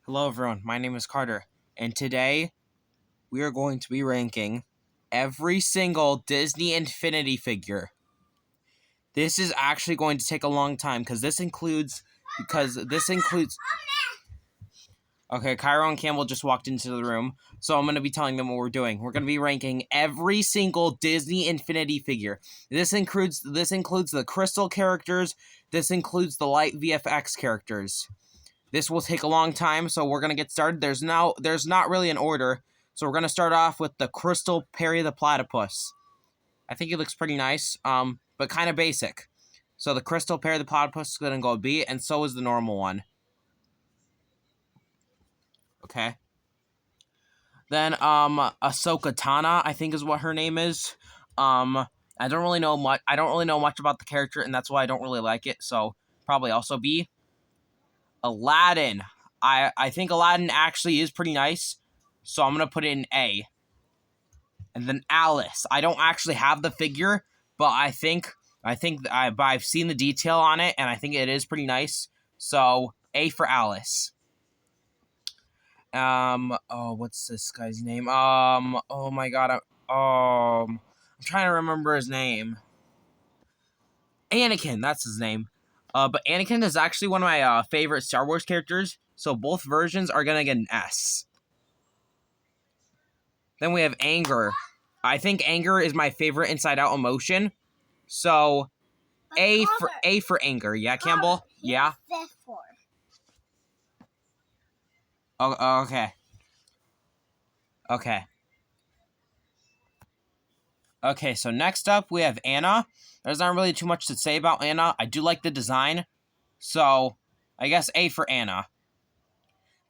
Hello, everyone. My name is Carter, and today we are going to be ranking every single Disney Infinity figure. This is actually going to take a long time because this includes. Okay, Cairo and Campbell just walked into the room, so I'm going to be telling them what we're doing. We're going to be ranking every single Disney Infinity figure. This includes the crystal characters. This includes the light VFX characters. This will take a long time, so we're gonna get started. There's not really an order, so we're gonna start off with the Crystal Perry the Platypus. I think it looks pretty nice, but kind of basic. So the Crystal Perry the Platypus is gonna go B, and so is the normal one. Okay. Then Ahsoka Tana, I think is what her name is. I don't really know much. I don't really know much about the character, and that's why I don't really like it. So probably also B. Aladdin. I think Aladdin actually is pretty nice, so I'm gonna put it in A. And then Alice. I don't actually have the figure, but I've seen the detail on it, and I think it is pretty nice. So A for Alice. What's this guy's name? Oh my god. I'm trying to remember his name. Anakin. That's his name. But Anakin is actually one of my favorite Star Wars characters, so both versions are gonna get an S. Then we have Anger. I think Anger is my favorite Inside Out emotion, so A for Anger. Yeah, Campbell. Yeah. Oh, okay. Okay. Okay. So next up we have Anna. There's not really too much to say about Anna. I do like the design, so I guess A for Anna.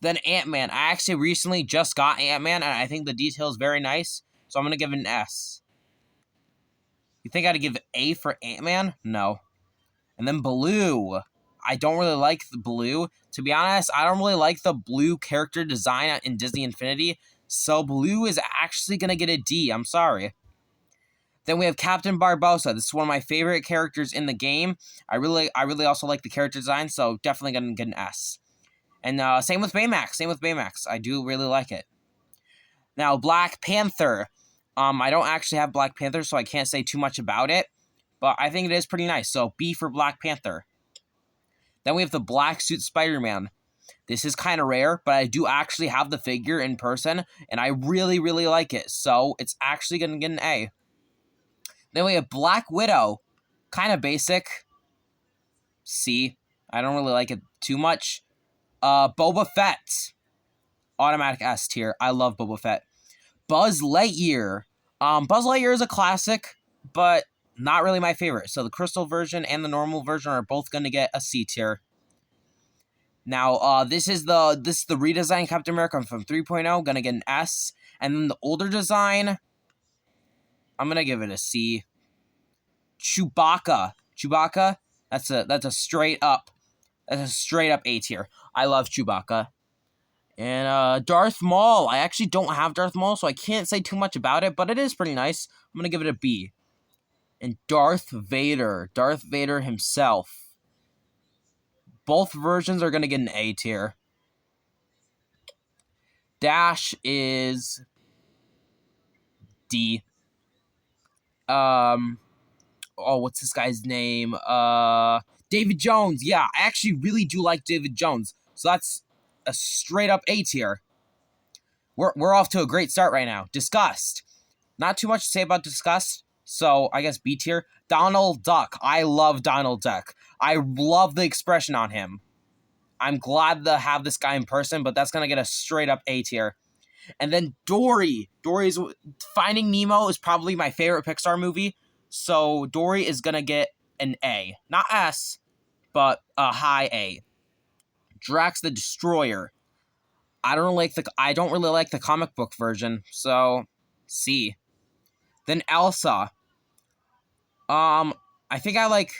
Then Ant-Man. I actually recently just got Ant-Man, and I think the detail is very nice, so I'm going to give it an S. You think I'd give A for Ant-Man? No. And then Blue. I don't really like the Blue. To be honest, I don't really like the Blue character design in Disney Infinity, so Blue is actually going to get a D. I'm sorry. Then we have Captain Barbossa. This is one of my favorite characters in the game. I really also like the character design, so definitely going to get an S. And same with Baymax. I do really like it. Now, Black Panther. I don't actually have Black Panther, so I can't say too much about it. But I think it is pretty nice. So B for Black Panther. Then we have the Black Suit Spider-Man. This is kind of rare, but I do actually have the figure in person, and I really, really like it. So it's actually going to get an A. Then we have Black Widow. Kind of basic. C. I don't really like it too much. Boba Fett. Automatic S tier. I love Boba Fett. Buzz Lightyear. Buzz Lightyear is a classic, but not really my favorite. So the crystal version and the normal version are both going to get a C tier. Now, this is the redesigned Captain America from 3.0, going to get an S. And then the older design, I'm going to give it a C. Chewbacca, that's a straight up A tier. I love Chewbacca. And Darth Maul. I actually don't have Darth Maul, so I can't say too much about it, but it is pretty nice. I'm going to give it a B. And Darth Vader himself. Both versions are going to get an A tier. Dash is D. What's this guy's name? David Jones. Yeah, I actually really do like David Jones. So that's a straight up A tier. We're off to a great start right now. Disgust. Not too much to say about Disgust, so I guess B tier. Donald Duck. I love Donald Duck. I love the expression on him. I'm glad to have this guy in person, but that's going to get a straight up A tier. And then Dory. Dory's Finding Nemo is probably my favorite Pixar movie, so Dory is going to get an A. Not S, but a high A. Drax the Destroyer. I don't really like the comic book version, so C. Then Elsa. I think I like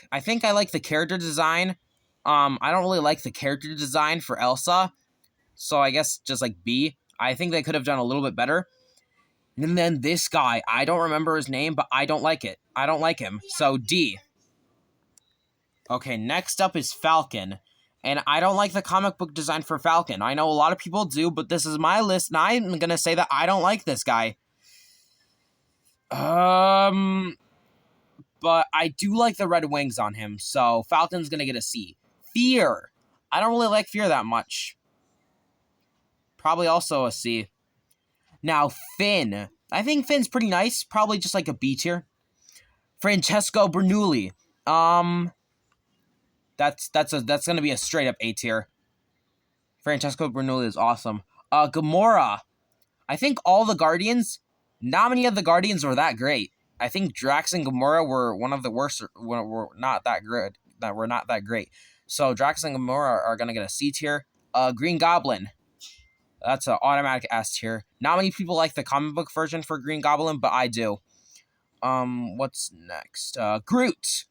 the character design. I don't really like the character design for Elsa, so I guess just like B. I think they could have done a little bit better. And then this guy, I don't remember his name, but I don't like it. I don't like him, so D. Okay, next up is Falcon. And I don't like the comic book design for Falcon. I know a lot of people do, but this is my list, and I'm gonna say that I don't like this guy. But I do like the red wings on him, so Falcon's gonna get a C. Fear. I don't really like Fear that much. Probably also a C. Now, Finn. I think Finn's pretty nice. Probably just like a B tier. Francesco Bernoulli. That's gonna be a straight up A tier. Francesco Bernoulli is awesome. Gamora. I think all the Guardians, not many of the Guardians were that great. I think Drax and Gamora were one of the worst. Were not that good. That were not that great. So Drax and Gamora are gonna get a C tier. Green Goblin. That's an automatic S tier. Not many people like the comic book version for Green Goblin, but I do. What's next? Groot.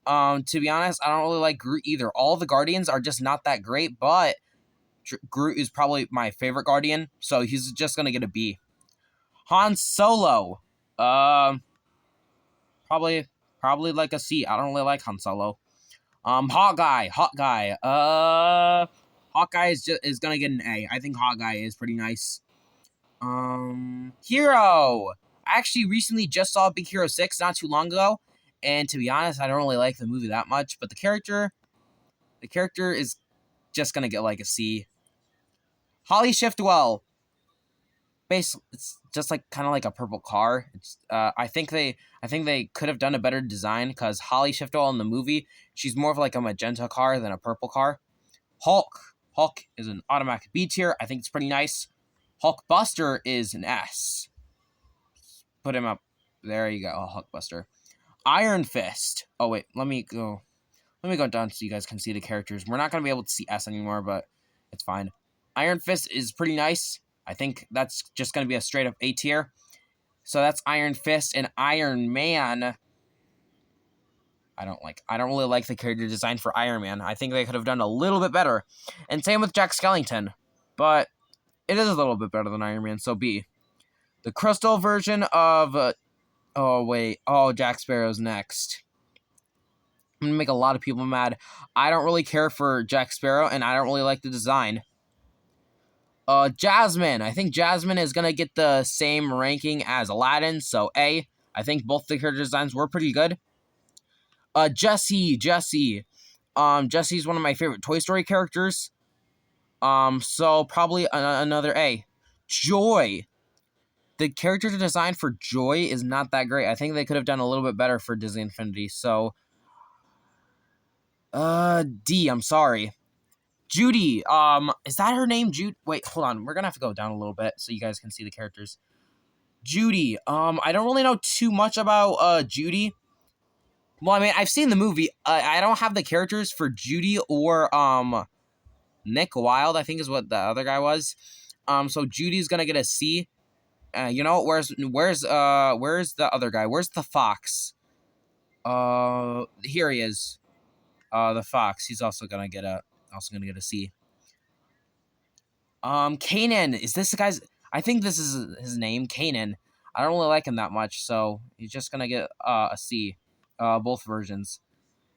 To be honest, I don't really like Groot either. All the Guardians are just not that great, but Groot is probably my favorite Guardian, so he's just gonna get a B. Han Solo. Probably like a C. I don't really like Han Solo. Hawkeye. Hawkeye is gonna get an A. I think Hawkeye is pretty nice. Hero. I actually recently just saw Big Hero 6 not too long ago, and to be honest, I don't really like the movie that much, but the character is just gonna get like a C. Holly Shiftwell. Basically, it's just like kind of like a purple car. It's I think they could have done a better design because Holly Shiftwell in the movie, she's more of like a magenta car than a purple car. Hulk is an automatic B tier. I think it's pretty nice. Hulkbuster is an S. Put him up. There you go, Hulkbuster. Iron Fist. Oh wait, let me go down so you guys can see the characters. We're not gonna be able to see S anymore, but it's fine. Iron Fist is pretty nice. I think that's just gonna be a straight up A tier. So that's Iron Fist. And Iron Man. I don't really like the character design for Iron Man. I think they could have done a little bit better. And same with Jack Skellington. But it is a little bit better than Iron Man, so B. The Crystal version of Jack Sparrow's next. I'm gonna make a lot of people mad. I don't really care for Jack Sparrow, and I don't really like the design. Jasmine. I think Jasmine is gonna get the same ranking as Aladdin, so A. I think both the character designs were pretty good. Jessie. Jesse's one of my favorite Toy Story characters. So probably another A. Joy. The character design for Joy is not that great. I think they could have done a little bit better for Disney Infinity, so D, I'm sorry. Judy, is that her name? Wait, hold on. We're gonna have to go down a little bit so you guys can see the characters. Judy, I don't really know too much about, Judy. Well, I mean, I've seen the movie. I don't have the characters for Judy or, Nick Wilde, I think is what the other guy was. So Judy's gonna get a C. You know, where's the other guy? Where's the fox? Here he is. The fox. He's also gonna get a C. Kanan. Is this the guy's? I think this is his name, Kanan. I don't really like him that much, so he's just gonna get a C. Both versions.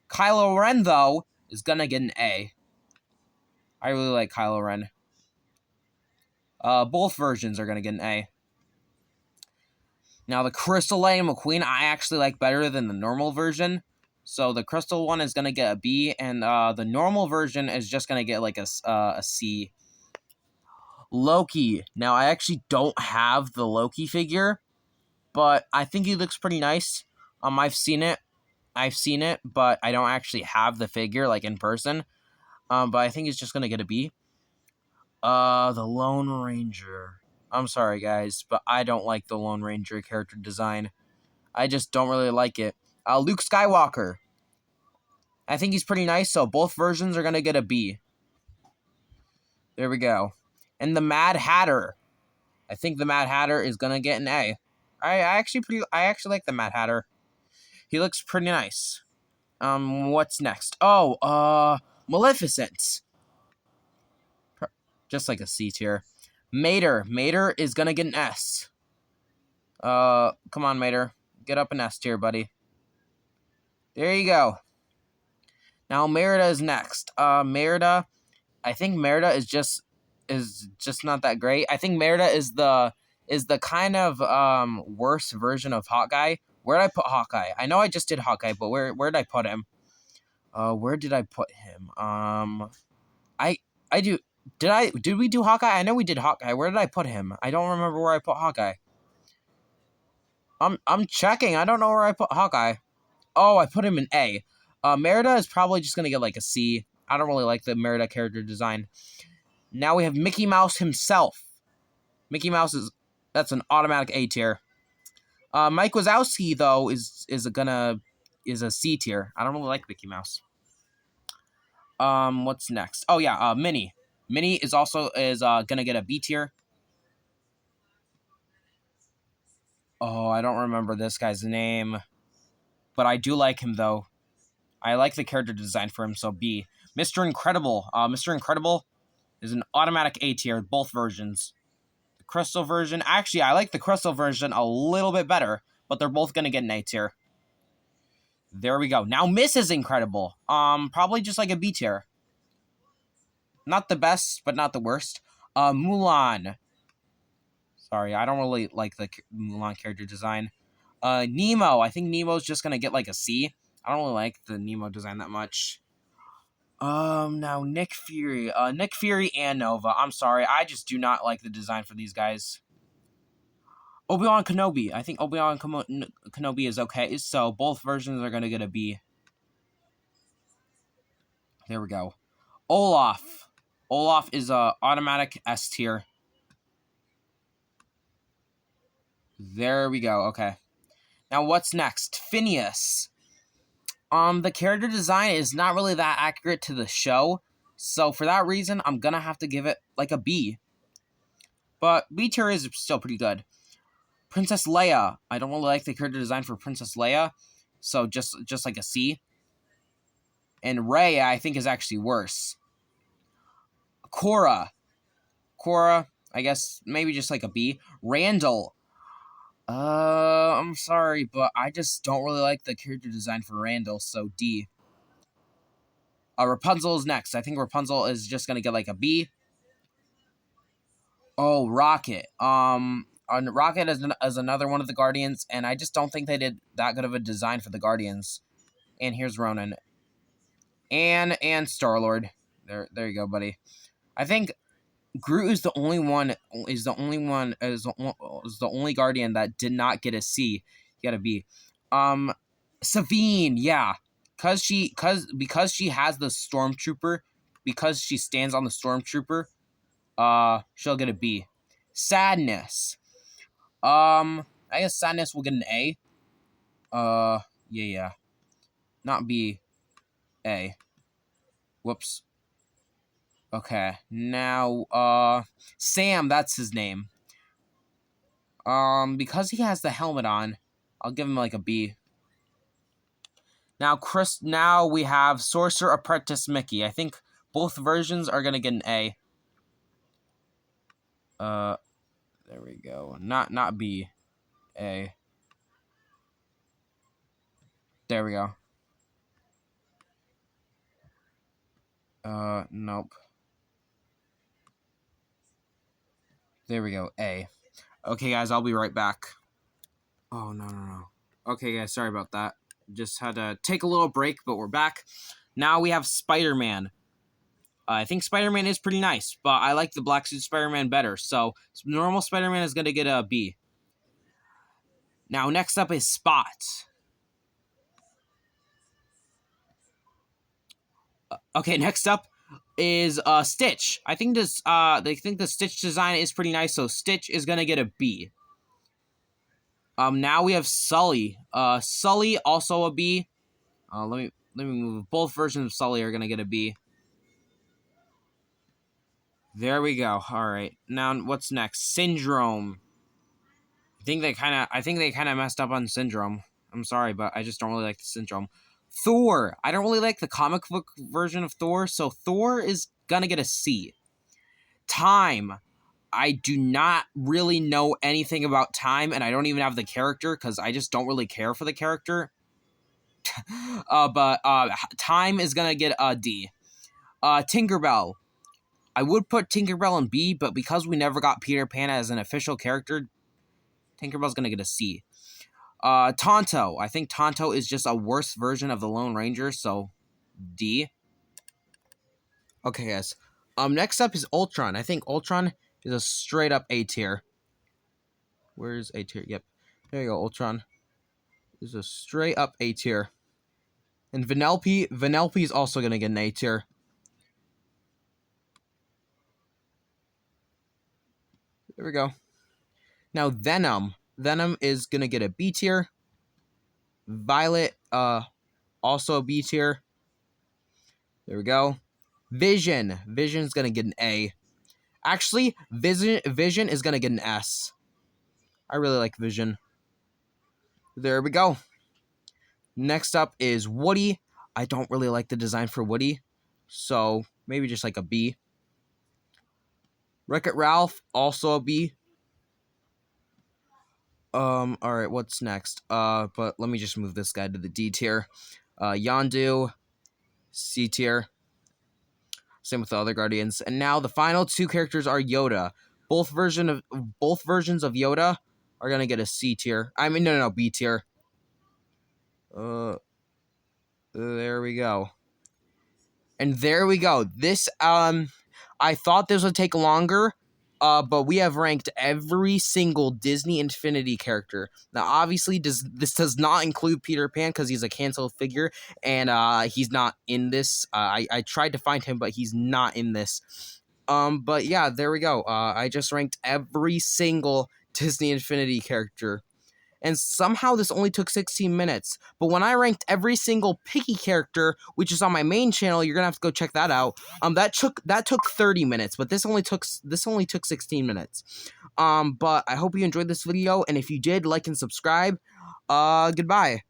Kylo Ren though is gonna get an A. I really like Kylo Ren. Both versions are gonna get an A. Now the Crystal Lightning McQueen I actually like better than the normal version. So the Crystal one is gonna get a B, and the normal version is just gonna get like a C. Loki. Now I actually don't have the Loki figure, but I think he looks pretty nice. I've seen it, but I don't actually have the figure like in person. But I think he's just gonna get a B. The Lone Ranger. I'm sorry, guys, but I don't like the Lone Ranger character design. I just don't really like it. Luke Skywalker. I think he's pretty nice, so both versions are gonna get a B. There we go. And the Mad Hatter. I think the Mad Hatter is gonna get an A. I actually like the Mad Hatter. He looks pretty nice. What's next? Maleficent. Just like a C tier. Mater. Mater is gonna get an S. Come on, Mater. Get up an S tier, buddy. There you go. Now Merida is next. Merida, I think Merida is just not that great. I think Merida is the kind of worse version of Hawkeye. Where did I put Hawkeye? I know I just did Hawkeye, but where did I put him? Where did I put him? I do. Did we do Hawkeye? I know we did Hawkeye. Where did I put him? I don't remember where I put Hawkeye. I'm checking. I don't know where I put Hawkeye. Oh, I put him in A. Merida is probably just gonna get like a C. I don't really like the Merida character design. Now we have Mickey Mouse himself. Mickey Mouse that's an automatic A tier. Mike Wazowski though is a C tier. I don't really like Mickey Mouse. What's next? Oh yeah, Minnie. Minnie is also gonna get a B tier. Oh, I don't remember this guy's name, but I do like him though. I like the character design for him, so B. Mr. Incredible. Mr. Incredible is an automatic A tier, both versions. The Crystal version, actually, I like the Crystal version a little bit better, but they're both gonna get an A tier. There we go. Now Mrs. Incredible. Probably just like a B tier. Not the best, but not the worst. Mulan. Sorry, I don't really like the Mulan character design. Nemo. I think Nemo's just gonna get like a C. I don't really like the Nemo design that much. Now Nick Fury. Nick Fury and Nova. I'm sorry, I just do not like the design for these guys. Obi-Wan Kenobi. I think Obi-Wan Kenobi is okay, so both versions are gonna get a B. There we go. Olaf. Olaf is a automatic S tier. There we go. Okay. Now what's next? Phineas. The character design is not really that accurate to the show, so for that reason, I'm gonna have to give it like a B. But B tier is still pretty good. Princess Leia. I don't really like the character design for Princess Leia, so just like a C. And Rey, I think, is actually worse. Korra, I guess maybe just like a B. Randall. I'm sorry, but I just don't really like the character design for Randall, so D. Rapunzel is next. I think Rapunzel is just gonna get like a B. Oh, Rocket. Rocket is another one of the Guardians, and I just don't think they did that good of a design for the Guardians. And here's Ronan. And Star-Lord. There you go, buddy. I think Groot is the only Guardian that did not get a C. He got a B. Savine, yeah. Because she has the Stormtrooper, because she stands on the Stormtrooper, she'll get a B. Sadness. I guess Sadness will get an A. Yeah. Not B. A. Whoops. Okay, now, Sam, that's his name. Because he has the helmet on, I'll give him like a B. Now we have Sorcerer Apprentice Mickey. I think both versions are gonna get an A. There we go. Not B. A. There we go. Nope. There we go. A. Okay, guys, I'll be right back. Oh, no. Okay, guys, sorry about that. Just had to take a little break, but we're back. Now we have Spider-Man. I think Spider-Man is pretty nice, but I like the Black Suit Spider-Man better. So normal Spider-Man is going to get a B. Now next up is Spot. Okay, next up is Stitch. I think they think the Stitch design is pretty nice, so Stitch is going to get a B. Now we have Sully. Sully also a B. Let me move. Both versions of Sully are going to get a B. There we go. All right. Now what's next? Syndrome. I think they kind of messed up on Syndrome. I'm sorry, but I just don't really like the Syndrome. Thor. I don't really like the comic book version of Thor, so Thor is gonna get a C. Time. I do not really know anything about Time, and I don't even have the character because I just don't really care for the character. But Time is gonna get a D. Tinkerbell. I would put Tinkerbell in B, but because we never got Peter Pan as an official character, Tinkerbell's gonna get a C. Tonto. I think Tonto is just a worse version of the Lone Ranger, so D. Okay, guys. Next up is Ultron. I think Ultron is a straight up A tier. Where's A tier? Yep. There you go, Ultron. Is a straight up A tier. And Vanellope is also gonna get an A tier. There we go. Now Venom. Venom is gonna get a B tier. Violet, also a B tier. There we go. Vision. Vision's gonna get an A. Actually, Vision is gonna get an S. I really like Vision. There we go. Next up is Woody. I don't really like the design for Woody, so maybe just like a B. Wreck-It Ralph, also a B. Alright, what's next? But let me just move this guy to the D tier. Yondu, C tier. Same with the other Guardians. And now the final two characters are Yoda. Both versions of Yoda are gonna get a C tier. I mean, no, B tier. There we go. And there we go. This, I thought this would take longer, but we have ranked every single Disney Infinity character. Now, obviously, this does not include Peter Pan because he's a canceled figure, and he's not in this. I tried to find him, but he's not in this. But yeah, there we go. I just ranked every single Disney Infinity character. And somehow this only took 16 minutes. But when I ranked every single picky character, which is on my main channel, you're gonna have to go check that out. That took 30 minutes, but this only took 16 minutes. But I hope you enjoyed this video, and if you did, like and subscribe. Goodbye.